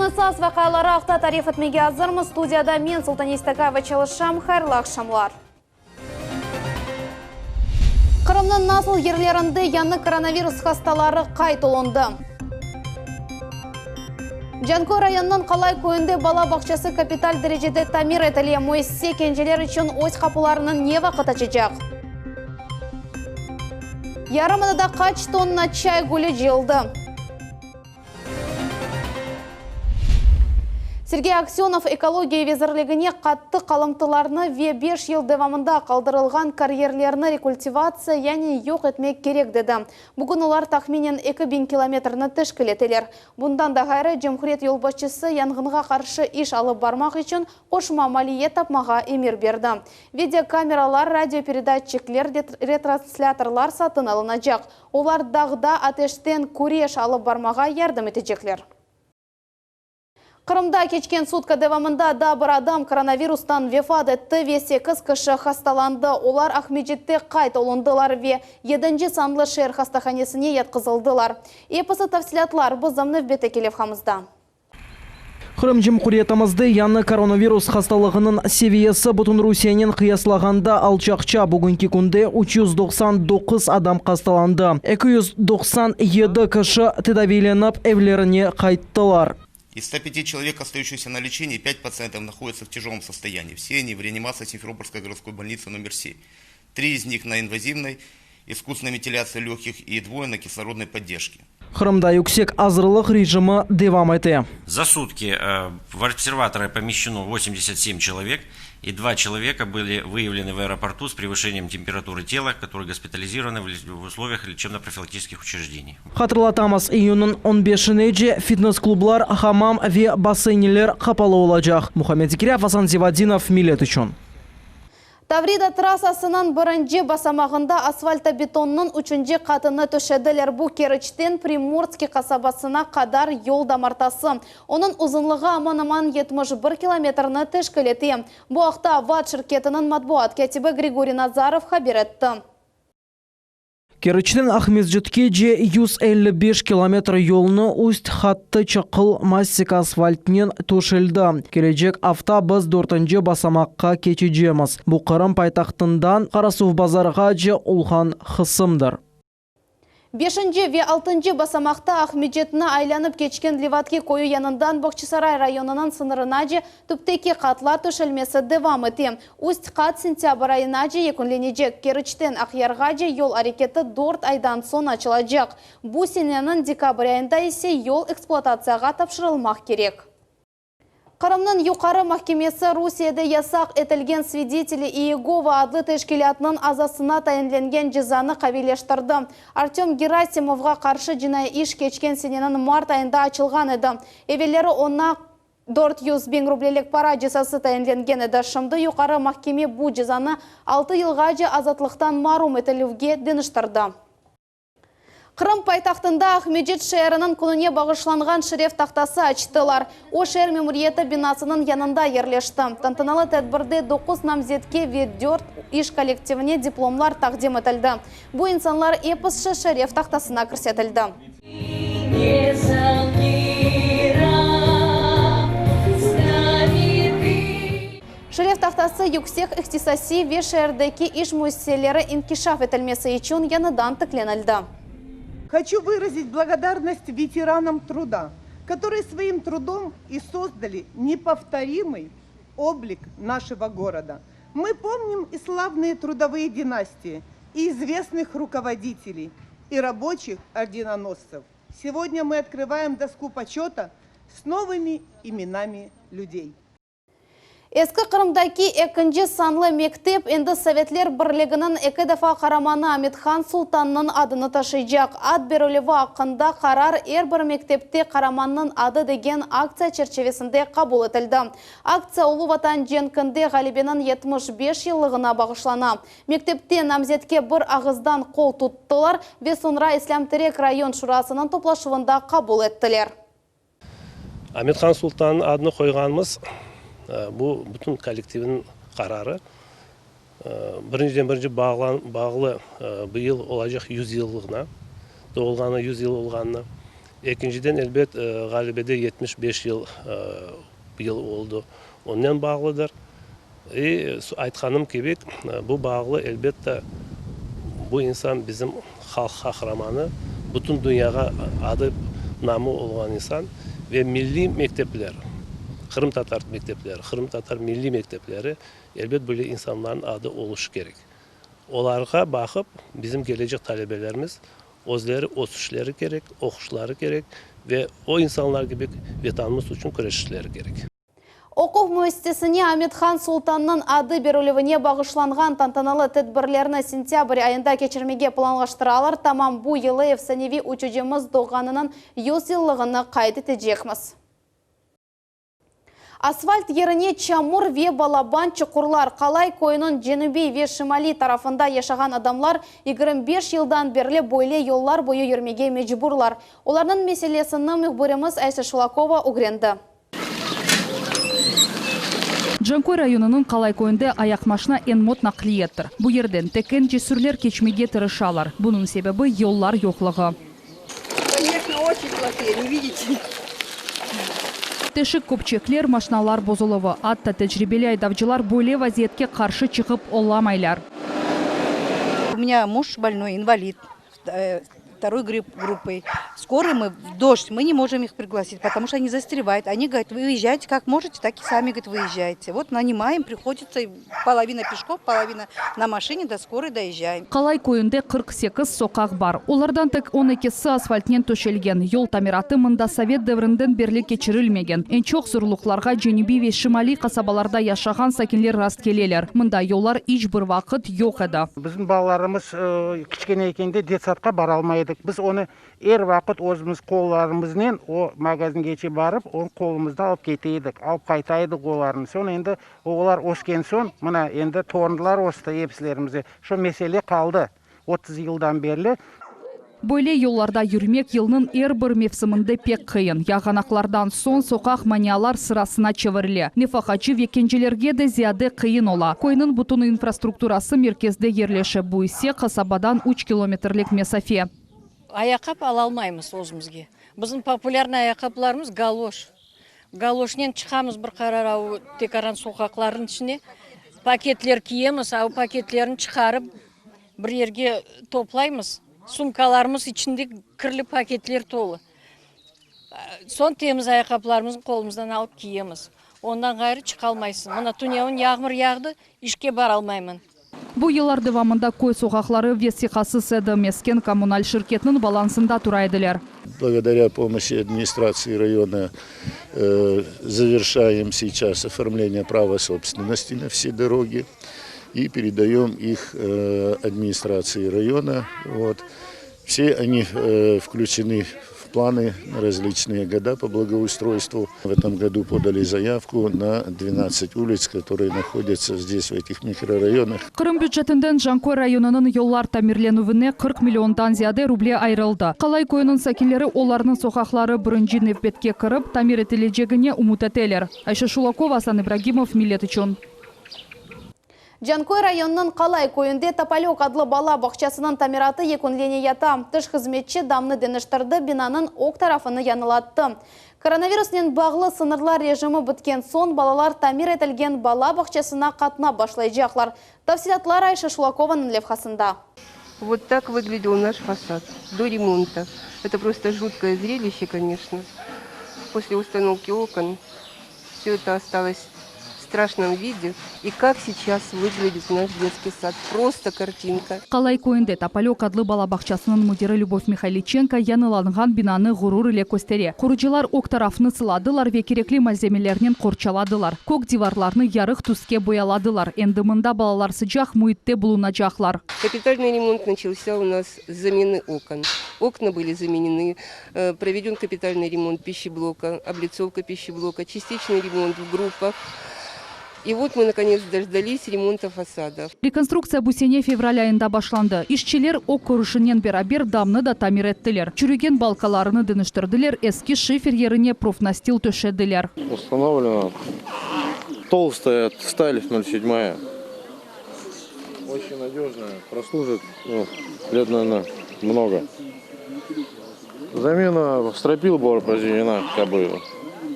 Күні саз вақайлары ақта тариф етмеге азырмыз. Студияда мен Султанистакаева Чалышам, хайырлы ақшамлар. Қырымның насыл ерлерінде яны коронавирус хасталары қайт олынды. Жанкой районның қалай көйінде бала бақшасы капитал дәрежеде тамир етіле мөйссе кенжелер үшін өз қапыларының не вақыт açacak? Ярымыда қач тонна чай гүлі жиылды. Сергей Аксенов экология везірлігіне қатты қалымтыларны 5 ел девамында қалдырылған карьерлеріні рекультивация, яғни жоқ етмек керек деді. Бүгін олар тахменен 2000 километрні тішкіл етелер. Бұндан да ғайры Жемхурет елбасшысы янғынға қаршы иш алып бармақ үшін қошыма малие тапмаға емір берді. Видеокамералар, радиопередатчиклер, ретрансляторлар сатын алынacak. Олар дағда атештен күреш алып бармаға ярдым етежеклер. Қырымда кечкен сутка девамында да бір адам коронавирустан вефат етті, ве 8 кіші хасталанды. Олар Ахмеджетте қайт олындылар ве 7-ші санлы шер хастаханесіне еткізілдылар. Епісі тавсилатлар бұзымны в бетекелев хамызда. Қырым Жемхуретімізді яны коронавирус хасталығының севиесі бұтын Русиянен қияслағанда алчақча бүгінгі күнде 399 адам хасталанды. 297 кіші тедавиленіп evlerine қайттылар. Из 105 человек, остающихся на лечении, 5 пациентов находятся в тяжелом состоянии. Все они в реанимации Симферопольской городской больницы номер 7. 3 из них на инвазивной, искусственной вентиляции легких и 2 на кислородной поддержке. Қырымда юксек азырлық режимі девам еті. За сутки в обсерваторы помещено 87 человек, и 2 человека были выявлены в аэропорту с превышением температуры тела, которые госпитализированы в условиях лечебно-профилактических учреждений. Хатırlatamыз, июнның 15-неде фитнес-клублар, хамам ве бассейнелер қапалы олacak. Мухаммед Зикиряев, Асан Зевадинов, Милет үшін. Таврида трассасының бірінші басамағында асфальтобетонның 3-ші қатыны төшеділер. Бұл Керчтен Приморский қасабасына қадар yol дамартасы. Оның ұзынлығы аман-аман 71 километрні тешкілеті. Бұл ақта ВАТ шіркетінің матбуат кәтібі Григорий Назаров хабер етті. Керчтен Ахмеджетке же 155 километр yolunu üst hattı çakıl massik asfaltnen төшелді. Келечек автобус 4-ші басамаққа keçeceğimiz. Bu Қырым пайтақтından Қарасув базарға же улхан хысымдыр. 5-ші ве 6-ші басамақта Ахмеджетіні айланып кечкен Ливатки койы янындан Бақчысарай районының сынырына же түптеке қатлар төшелмесі девам еті. Уст қат сентябр айына же екінленежек. Керчтен Ақярға же yol әрекеті 4 айдан сон açılacak. Бұл сененің декабрь айында есе yol эксплуатацияға тапшырылмақ керек. Қырымның юқары махкемесі Русияда ясақ етілген свидетелі Иегова адлы тәшкілятының азасына тайынленген жазаны қавилештірді. Артем Герасимовға қаршы жинай иш кечкен сененің март айында açылған еді. Евелері ona 400 bin рублелік пара жазасы тайынленген еді. Шымды юқары махкеме бұл жазаны 6 жылға же азатлықтан марум етілуге деніштірді. Қырым пайтақтында Ахмеджет шәрінің күніне бағышланған шереф тақтасы açtылар. О шер мемориеті бинасының янында ерлешті. Тантаналы тәдбірде 9 намзетке ве 4 иш коллективіне дипломлар тақдим етілді. Бұл инсанлар эпосшы шереф тақтасына кірсетілді. Шереф тақтасы yüksek ikhtisasi ве шәрдекі иш мүйселері инкишаф етілмесі үшін яныдан тікленілді. Хочу выразить благодарность ветеранам труда, которые своим трудом и создали неповторимый облик нашего города. Мы помним и славные трудовые династии, и известных руководителей, и рабочих орденоносцев. Сегодня мы открываем доску почета с новыми именами людей. Ескі Қырымдаки 2-ші санлы мектеп енді Советлер бірлігінің 2 дефа қараманы Амитхан Султанның адыны ташыйжақ. Ад берулеві ақында қарар бір мектепте қараманның ады деген акция черчевесінде қабыл етілді. Акция Улы Ватан женкінде ғалибенің 75 жылығына бағышлана. Мектепте намзетке бір ағыздан қол тұттылар ве сонра Ислам Терек район шурасының топлашуында қабыл еттілер. Амитхан Султанның адыны қойғанымыз бұл бүтін коллективінің қарары. Біріншіден бағылы бұйыл олажақ 100 жылығына, доғылғаны 100 жыл олғанына. Екіншіден әлбет Галибеде 75 жыл биыл oldu. Ondan bağlıdır. Айтқаным кебек, bu bağlı elbette bu insan bizim halk kahramanı, bütün dünyaya adı namı olan insan ve milli mektepler, Kırım Tatar mektepleri, Kırım Tatar milli mektepleri elbet böyle insanların adı oluş gerek. Onlara bakıp bizim gelecek talebelerimiz özleri, ösüşleri gerek, okuşları gerek ve o insanlar gibi vatanımız için köreşişleri gerek. Оқу müessesesine Ahmetхан Sultan'ın adı berülüvіне bağışlanған tantanalı tedbirlerini sentyabr ayında geçirmege planlaştıralar. Tamam bu yılı efsanevi uçucumuz doğanının 100 yıllığını kaydedecekmiz. Asfalt yerine çamur ve balaban çukurlar Kalay koyunun cenubi ve şimali tarafında yaşayan adamlar 25 yıldan beri böyle yollar boyu yürümege mecburlar. Onların meselesini mühbirimiz Ayşe Şulakova öğrendi. Jankoy rayonunun Kalay koyunda ayak maşına enmot nakliyettir. Bu yerden teken cesürler keçmege tırışalar. Bunun sebebi yollar yokluğu. Teşik köpçekler, maşinalar bozuluvu. Hatta tecrübeli aydavcılar böyle vaziyetke karşı çıkıp olamaylar. У меня муж больной, инвалид, второй группой. Скоро мы в дождь, мы не можем их пригласить, потому что они застревают. Они говорят, вы выезжайте как можете, так и сами, говорят, выезжайте. Вот нанимаем, приходится половина пешком, половина на машине, до скорой доезжаем. Kalay koyunda 48 sokak var. Onlardan tek 12'si asfaltnen töşelgen. Yol tamiratı mında Sovet devrinden beri geçirilmegen. En çok zorluklarga Cenubi ve Şimali kasabalarda yaşayan sakinler rast geleler. Mında yollar hiç bir vakit yok edi. Bizim balalarımız kichkene ekende детсадқа bara almaydık. Biz onu vaqt o'zimiz qo'llarimizdan o magazingacha barib, onu qo'limizda olib ketaydik, olib qaytaydik ularni. Sonra endi ular o'sgan so'ng, mana endi tornlar o'sdi hepsilerimize. Şu mesele kaldı 30 yıldan beri. Böyle yollarda yürümek yılının bir mevsiminde pek kıyın. Yağanaklardan son sokak manyalar sırasına çevirili. Nefakacı ve kencilerge de ziyade kıyın ola. Koyunun bütün infrastrukturası merkezde yerleşi. Bu ise kasabadan 3 kilometrelik mesafe. Ayakkabı alalmayımız özümüzge. Bizim popülerni ayakkabılarımız galoş. Galoşnen çıkamız bir karar o tekaran sokakların içine. Paketler kiyemiz, o paketlerini çıkarıp bir yerge toplayımız. Sumkalarımız içinde kirli paketler dolu. Son temiz ayakkabılarımızı kolumuzdan alıp giyemiz. Ondan gayrı çıkalmaysın. Buna tünyanın yağmur yağdı, işke bar almayman. Bu yıllar devamında koy sokakları ve sihasız mesken kommunal şirketinin balansında turaydılar. Благодаря помощи администрации района завершаем сейчас оформление права собственности на все дороги и передаем их администрации района. Вот. Все они включены в планы на различные года по благоустройству. В этом году подали заявку на 12 улиц, которые находятся здесь, в этих микрорайонах. Kırım büdjetinden Jankoy rayonunun yollar tamirlenuvine 40 milyondan ziyade ruble ayrıldı. Kalay koyunun sakinleri onların sokakları birinci növbetke kırıp tamir edilecegine umut eteler. Ayşe Şulakova, Hasan İbragimov, millet için. Jankoy rayonunun Kalay koyunda Tapalok adlı bala bakçasının tamiratı yekunleniyata. Dış hizmetçi damını deniştirdi, binanın ok tarafını yanılattı. Koronavirusnen bağlı sınırlar rejimi bitken son balalar tamir etilgen bala bakçasına katına başlayacaklar. Tafsilatlar Ayşe Şulakova'nın levhasında. Вот так выглядел наш фасад до ремонта. Это просто жуткое зрелище, конечно. После установки окон все это осталось в страшном виде. И как сейчас выглядит наш детский сад. Просто картинка. Kalay koyunda Tapalok adlı bala bakçasının müdiri Любовь Михайличенко yanılanған binanı gurur ile gösteri. Kurucular ok tarafını sıladılar ve gerekli malzemelerinin korçaladılar. Kok divarlarını yarıq tüske boyaladılar. Endimında balalar sıcak muhitte bulunacaklar. Капитальный ремонт начался у нас с замены окон. Окна были заменены, проведен капитальный ремонт пищеблока, облицовка пищеблока, частичный ремонт в группах. И вот мы наконец дождались ремонта фасадов. Rekonstruksiya bu sene fevral ayında başlandı. İşçiler ok kuruşundan beraber damını da tamir ettiler. Çürügen balkalarını dönüştürdüler, eski şifer yerine profnastil töşediler. Установлена толстая сталь 0,7. Очень надежная, прослужит лет, наверное, много. Замена стропил была произведена, как бы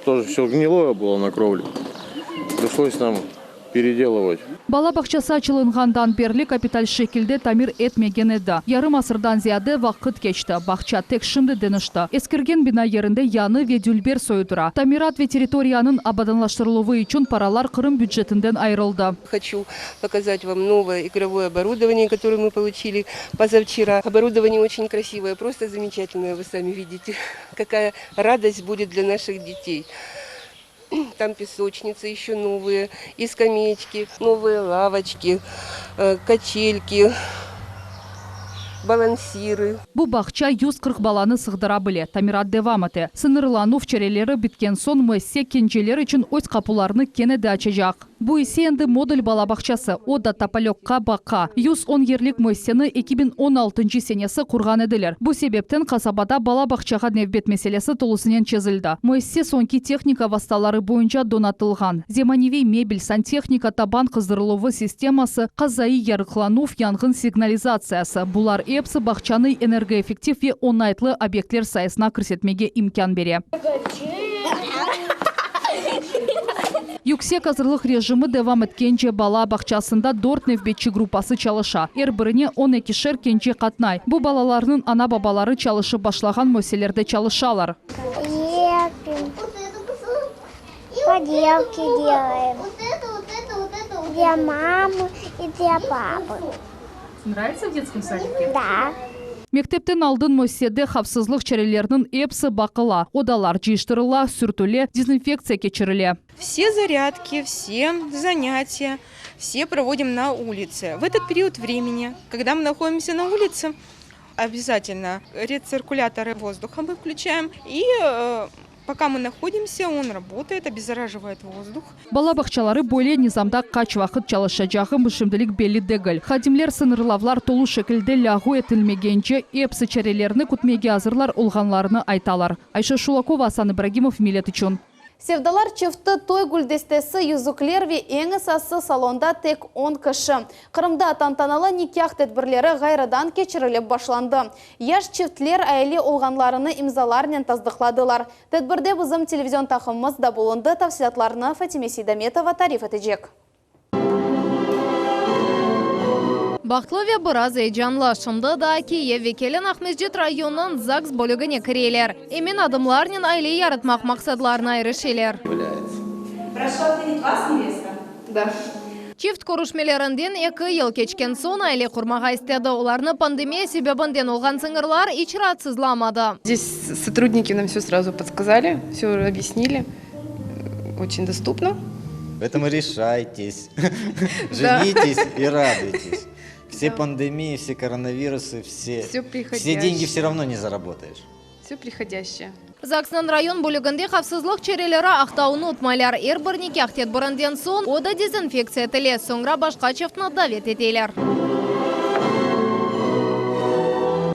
тоже все гнилое было на кровле. Пришлось нам переделывать. Бала бақшасы açılınğandan beri kapital şekilde tamir etmegen edi. Yarım asırdan ziyade vakit geçti. Бақша tek şimdi dönüştü. Eskirgen bina yerinde yanı ve dülber soyudura. Tamirat ve teritoriyanın abadanlaştırılığı için paralar Kırım bütçetinden ayrıldı. Хочу показать вам новое игровое оборудование, которое мы получили позавчера. Оборудование очень красивое, просто замечательное, вы сами видите. Какая радость будет для наших детей. Там песочницы еще новые, и скамеечки, новые лавочки, качельки, балансиры. Bu бақша 140 баланы сығдыра біле. Тамират devam etti. Sınırlanу вчерелері bitken son müesse kenceler için öz kapılarını kene de açacak. Bu ise endi modül bala бақшасы. O da Tapalokka baqa. 110 yerlik müesseni 2016 senesi kurgan edilir. Bu sebepten kasabada bala бақшаға nevbet meselesi tolusinen çözüldü. Müesse sonki teknika vastaları boyunca donatılgan. Zemanevi mebel, santexnika, taban kızdırılığı sisteması, kazayı yarıqlanuf yangın signalizasiyası. Bular hepsi бақшаны energoeffektiv ve onaytlı obyektler sayısına kırsetmege imkan bere. Yüksek hazırlık rejimi devam etkence bala бақшасында 4 nevbetçi grupası çalışa. Birine 12'şer kence katnay. Bu balalarının ana babaları çalışıp başlayan müesselerde çalışalar. Лепим, поделки делаем для мамы и для папы. Нравится в детском садике? Да. Мектептен алдын müessede хавсызлық çerelerinin hepsi bakıla. Odalar жиштырыла, сүртіле, дезинфекция кечіріле. Все зарядки, все занятия, все проводим на улице. В этот период времени, когда мы находимся на улице, обязательно рециркуляторы воздуха мы включаем. И пока мы находимся, он работает, обеззараживает воздух. Бала бақшалары более низамда kaç vakit çalışacağım şimdilik belli değil. Xadimler sınırlavlar tolu şekilde lağu etilmegence hepsi çerelerini kutmege hazırlar olğanlarını aytalar. Ayşe Şulakova, Hasan Ibragimov, Millet için. Sevdalar çifti toy güldestesi yüzükler ve en esası salonda tek 10 kişi. Kırımda tantanalı nikah tedbirleri gayradan keçirilip başlandı. Yaş çiftler aile olğanlarını imzalarla tasdikladılar. Tedbirde bizim televizyon takımımız da bulundu. Tafsilatlarını Fatime Sidametova tarif edecek. Бақтлы ве біраз eycanlı шымды да Киев векелін Ахмеджет районын ЗАГС бөлігіне кірелер. Емен адымларнен айлы яратмақ мақсадларына айрышелер. Прошу отменить вас, невеста? Да. Чифт көрішмелерінден 2 ел кечкен сон айлы құрмаға істеді. Оларны пандемия себебінден олған сыңырлар ичратсызламады. Здесь сотрудники нам все сразу подсказали, все объяснили. Очень доступно. Поэтому решайтесь, женитесь и радуйтесь. Все пандемии, все коронавирусы, все деньги все равно не заработаешь. Все приходящее. ЗАГСның район бөлігінде қапсызлық черелері ақтауын ұтмайлар. Бір никах тедбірінден сон, ода дезинфекция тіле, соңра башқа чифтны давет етелер.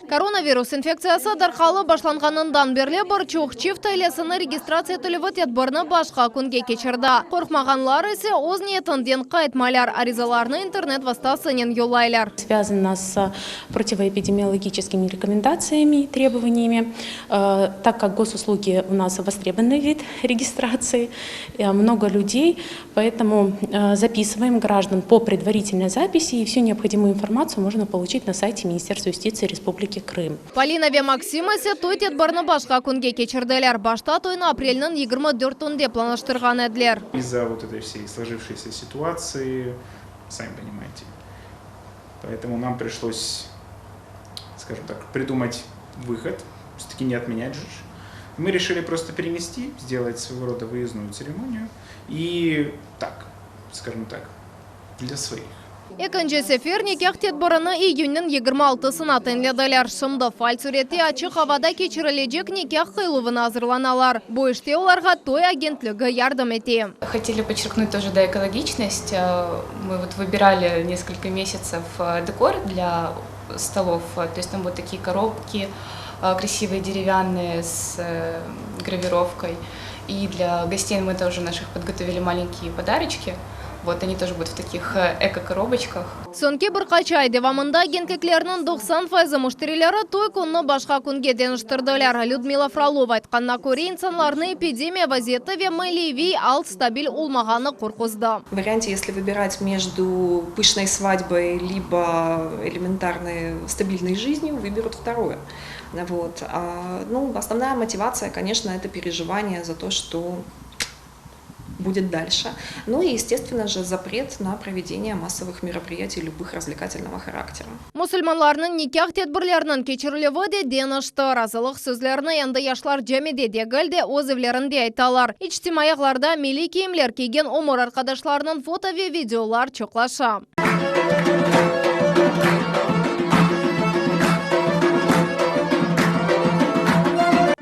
Коронавирус инфекциясы дарқалы башланғанындан берле бір чоқ чифт айлесіні регистрация төліві тедбірні башқа күнге кечірді. Қорқмағанлар есе оз ниетінден қайтмайлар, аризаларны интернет вастасынен йолайлар. Связано с противоэпидемиологическими рекомендациями, требованиями. Так как госуслуги у нас востребованный вид регистрации, много людей, поэтому записываем граждан по предварительной записи, и всю необходимую информацию можно получить на сайте Министерства юстиции Республики Крым. Полина ве Максим есе той тедбірні башқа күнге кечірделер. Башта тойны апрельнің 24-тунде планыштырған әділер. Из-за вот этой всей сложившейся ситуации, сами понимаете, поэтому нам пришлось, скажем так, придумать выход, все-таки не отменять же. Мы решили просто перенести, сделать своего рода выездную церемонию и так, скажем так, для своих. Екінші сефер никах тедбіріні июннің 26-сына тенледілер. Шымды фаль суреті ачық авада кечірілежек никах қылуын азырланалар. Бұл іште оларға той агентлігі ярдым ете. Хотели подчеркнуть тоже экологичность. Мы вот выбирали несколько месяцев декор для столов. То есть там вот такие коробки красивые деревянные с гравировкой. И для гостей мы тоже наших подготовили маленькие подарочки. Вот они тоже будут в таких эко-коробочках. Сонки бір қачай девамында генкеклерінің 90% мұштырилері той күнні башқа күнге деніштірділер. Людмила Фролова айтқанна көре инсанларны эпидемия вазеті ве майлеви ал стабиль олмағаны қорқызды. В варианте, если выбирать между пышной свадьбой либо элементарной стабильной жизнью, выберут второе. Вот. Основная мотивация, конечно, это переживание за то, что будет дальше. Ну и, естественно же, запрет на проведение массовых мероприятий любых развлекательного характера. Мұсылманларның никах тедбірлерінің кечірілігі де денішті. Разылық сөзлеріні енді яшлар жәмеде дегілде өзівлерінде айталар. Ичтимаяғларда милли киімлер киген омыр арқадашларының фото ве видеолар чоқлаша.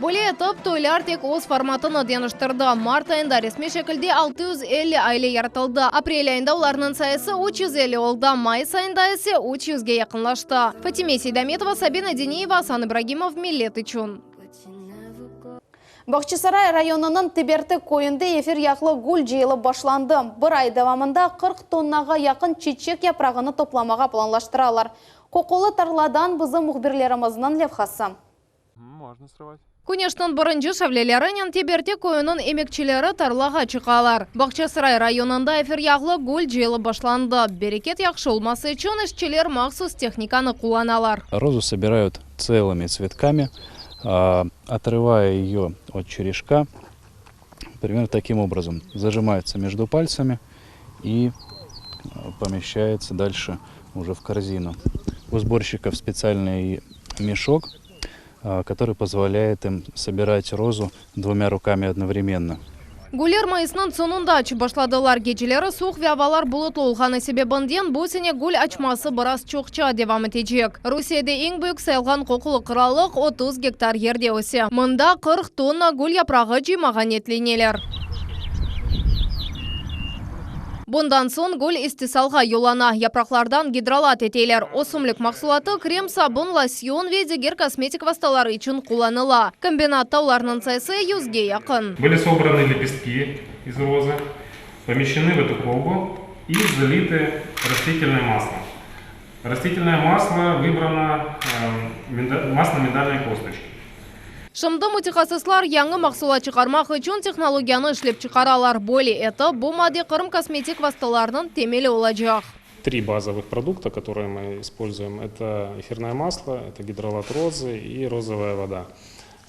Более топ тойлар тек өз форматыны деніштірді. Март айында ресми шекілде 650 айлы яратылды. Апрель айында оларының сайысы 350 олды. Май айында есе 300-ге якынлашты. Фатиме Сейдаметова, Сабина Денеева, Асан Ибрагимов, Миллет үшін. Бақчысарай районының Тиберті койынды эфир яқлы гүл жиылы башланды. Бір ай давамында 40 тоннаға яқын чечек япрағыны топламаға планлаштыралар. Қоқолы тарладан бізі мұхбірлеріміздің левхасы. Можно срывать. Күнештің бірінші шавлелерінен Тиберте койының емекчілері тарлаға чықалар. Бақчысарай районында эфир яғлы гүл жиылы башланды. Берекет яқшы олмасы үшін ішчілер мақсус техниканы куланалар. Розу собирают целыми цветками, отрывая ее от черешка. Примерно таким образом. Зажимается между пальцами и помещается дальше уже в корзину. У сборщиков специальный мешок, который позволяет им собирать розу двумя руками одновременно. Гүлер майысынан сонында ачы башладылар. Гечелері суық вявалар бұлытлы олғаны себебінден бұл сене гүл ачмасы біраз чоқча девам етежек. Русияда ең büyük сайылған қоқылы қыралық 30 гектар ерде өсе. Мұнда 40 тонна гүл япрағы жимаған етленелер. Бұндан сон гүл истисалға юлана. Япрақлардан гидролат етейлер. Осымлық мақсулаты крем, сабын, лосьон ве дегер косметик васталары үшін қоланыла. Комбинатта оларының сайысы 100-ге яқын. Были собраны лепестки из розы, помещены в эту колбу и залиты растительное масло. Растительное масло выбрано масло миндальной косточки. Шымды мутихасыслар яңы мақсула чықармақ үшін технологияны ішлеп чықаралар. Более это бумаде қырым косметик васталарының темелі олачақ. 3 базовых продукта, которые мы используем, это эфирное масло, это гидролат розы и розовая вода.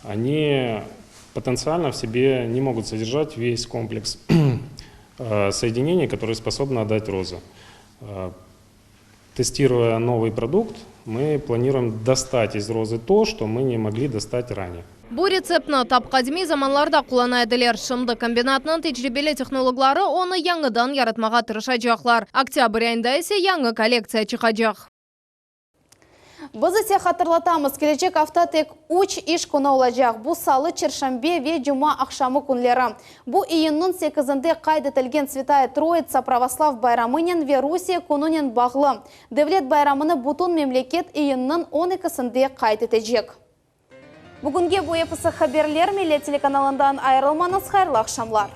Они потенциально в себе не могут содержать весь комплекс соединений, которые способны отдать роза. Тестируя новый продукт, мы планируем достать из розы то, что мы не могли достать ранее. Бұл рецептні тапқадми заманларда құланайдылер. Шымды комбинатның тежірибелі технологлары оны яңыдан яратмаға тырышачақлар. Октябрь айында есе яңы коллекция чықачақ. Біз есе қатырлатамыз. Келечек авта тек 3 иш күні олажақ. Бұл салы, чершамбе ве жума ақшамы күнлері. Бұл июнның 8-інде қайдетілген Святая Троица православ байрамынен ве Русия күнінен бағлы. Девлет байрамыны бұтын мемлекет июнның 12-інде қайдетежек. Бүгінге бұл епісі хаберлер Миллет телеканалындан айырылмаңыз, хайырлы ақшамлар.